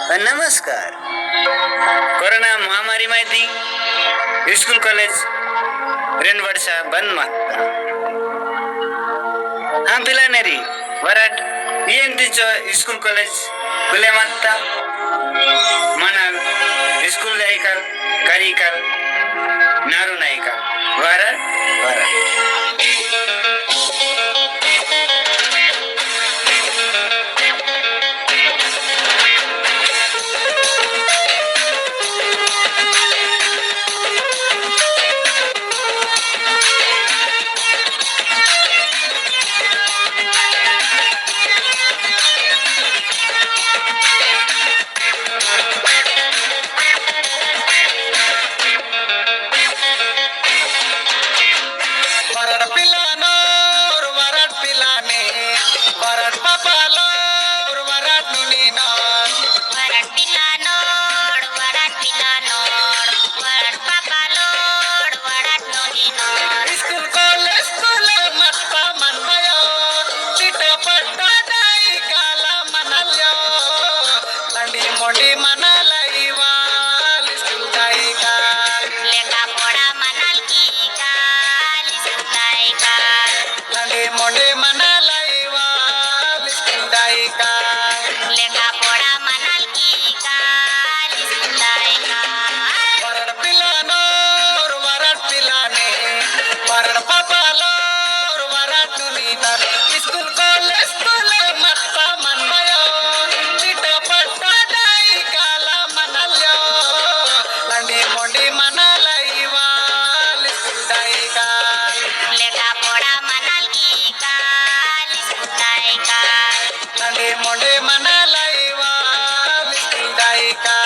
नमस्कार. कोरोना महामारी माहिती स्कूल कॉलेज रेनवर्षा बंद मागता हा पिलानेरी वराट स्कूल कॉलेज खुले मागता मनाल स्कूल जायकाल कारिकाल नारू नायिका वराट वराट मोंडी मनाला इवाल स्कूल जायका लेका पोड़ा मनाल की काल स्कूल जायका लंडी मोंडी मनाला इवाल स्कूल जायका लेका पोड़ा मनाल की काल स्कूल जायका वरड पिलानो वरड पिलाने वरड पापालो वरड नुनीना स्कूल कॉलेज स्कूल मत्ता मनमयो चिटा पट्टा मोंडी मनाला इवाल स्कूल जायका लेका पोड़ा मनाल की काल स्कूल जायका लंडी मोंडी मनाला इवाल स्कूल जायका